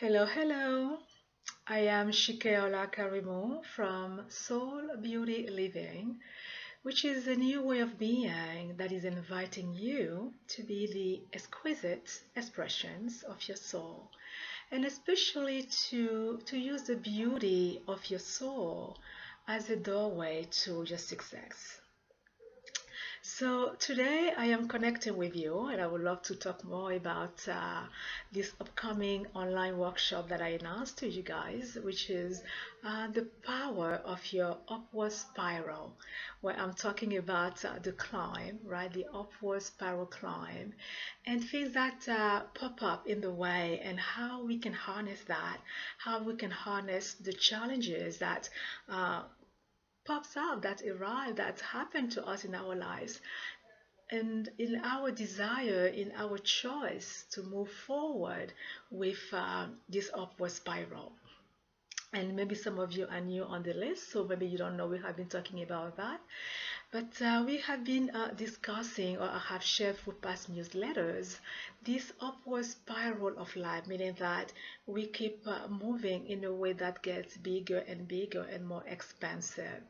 Hello, hello. I am Shikeola Karimu from Soul Beauty Living, which is a new way of being that is inviting you to be the exquisite expressions of your soul, and especially to use the beauty of your soul as a doorway to your success. So today I am connecting with you, and I would love to talk more about this upcoming online workshop that I announced to you guys, which is the power of your upward spiral, where I'm talking about the climb, right? The upward spiral climb, and things that pop up in the way, and how we can harness that, how we can harness the challenges that pops up, that arrive, that happen to us in our lives, and in our desire, in our choice to move forward with this upward spiral. And maybe some of you are new on the list, so maybe you don't know we have been talking about that. But we have been discussing, or I have shared through past newsletters, this upward spiral of life, meaning that we keep moving in a way that gets bigger and bigger and more expansive.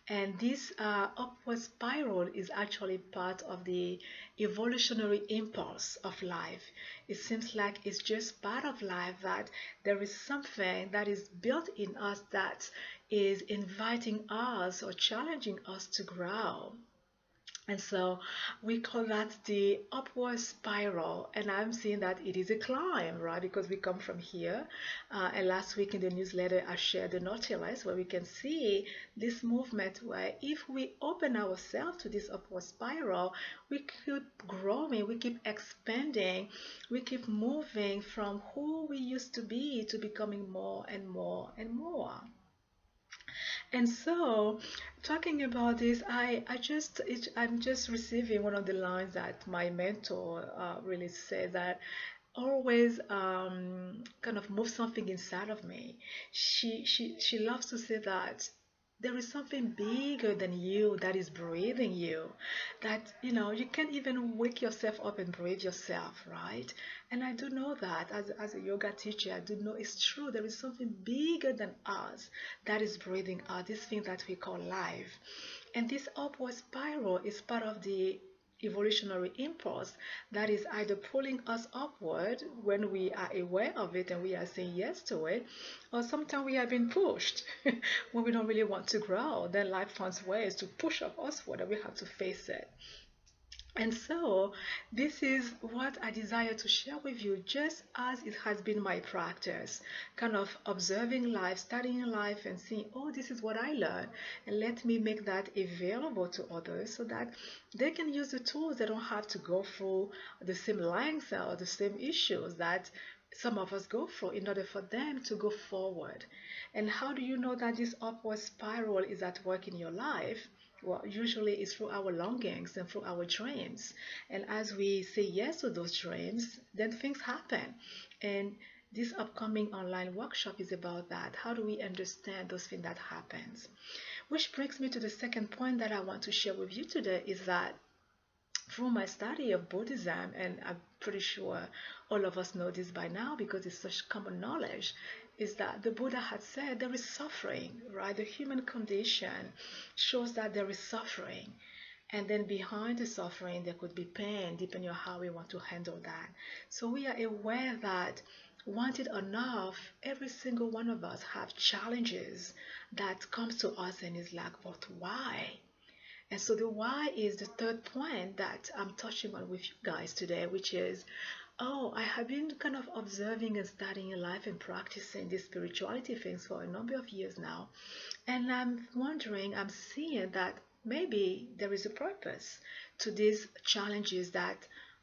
And this upward spiral is actually part of the evolutionary impulse of life. It seems like it's just part of life that there is something that is built in us that is inviting us or challenging us to grow. And so we call that the upward spiral. And I'm seeing that it is a climb, right? Because we come from here. And last week in the newsletter, I shared the Nautilus, where we can see this movement where if we open ourselves to this upward spiral, we keep growing, we keep expanding, we keep moving from who we used to be to becoming more and more and more. And so, talking about this, I'm just receiving one of the lines that my mentor really said, that always kind of move something inside of me. She loves to say that there is something bigger than you that is breathing you, that you can't even wake yourself up and breathe yourself, right? And I do know that as a yoga teacher, I do know it's true. There is something bigger than us that is breathing out this thing that we call life. And this upward spiral is part of the evolutionary impulse that is either pulling us upward when we are aware of it and we are saying yes to it, or sometimes we have been pushed when we don't really want to grow. Then life finds ways to push us upward and we have to face it. And so, this is what I desire to share with you, just as it has been my practice, kind of observing life, studying life, and seeing, oh, this is what I learned. And let me make that available to others so that they can use the tools. They don't have to go through the same lengths or the same issues that some of us go through in order for them to go forward. And how do you know that this upward spiral is at work in your life? Well, usually it's through our longings and through our dreams. And as we say yes to those dreams, then things happen. And this upcoming online workshop is about that. How do we understand those things that happens? Which brings me to the second point that I want to share with you today is that through my study of Buddhism, and I'm pretty sure all of us know this by now because it's such common knowledge, is that the Buddha had said there is suffering, right? The human condition shows that there is suffering. And then behind the suffering, there could be pain, depending on how we want to handle that. So we are aware that, want it or not, every single one of us have challenges that comes to us and is like, but why? And so the why is the third point that I'm touching on with you guys today, which is, oh, I have been kind of observing and studying life and practicing these spirituality things for a number of years now. And I'm wondering, I'm seeing that maybe there is a purpose to these challenges that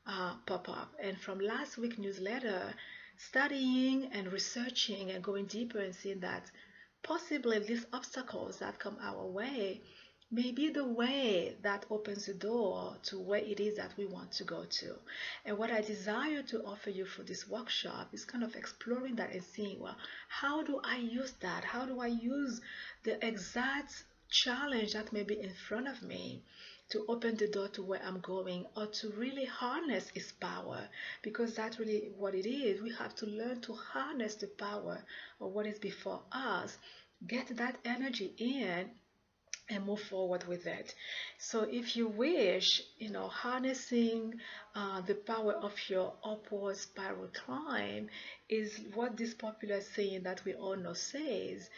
pop up. And from last week newsletter, studying and researching and going deeper and seeing that possibly these obstacles that come our way may be the way that opens the door to where it is that we want to go to. And what I desire to offer you for this workshop is kind of exploring that and seeing, well, how do I use that? How do I use the exact challenge that may be in front of me to open the door to where I'm going, or to really harness His power, because that's really what it is. We have to learn to harness the power of what is before us, get that energy in, and move forward with it. So if you wish, harnessing the power of your upward spiral climb is what this popular saying that we all know says,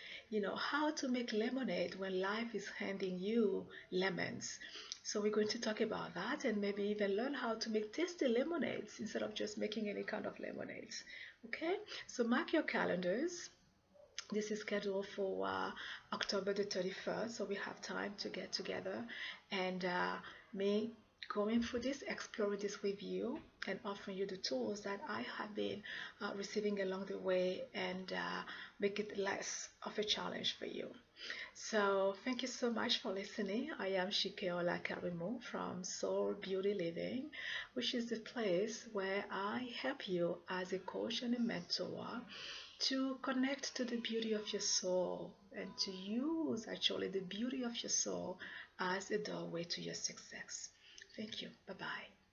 how to make lemonade when life is handing you lemons. So we're going to talk about that, and maybe even learn how to make tasty lemonades instead of just making any kind of lemonades. Okay, so mark your calendars. This is scheduled for October the 31st, so we have time to get together and me going through this, exploring this with you, and offering you the tools that I have been receiving along the way, and make it less of a challenge for you. So thank you so much for listening. I am Shikeola Karimo from Soul Beauty Living, which is the place where I help you as a coach and a mentor to connect to the beauty of your soul, and to use actually the beauty of your soul as a doorway to your success. Thank you. Bye bye.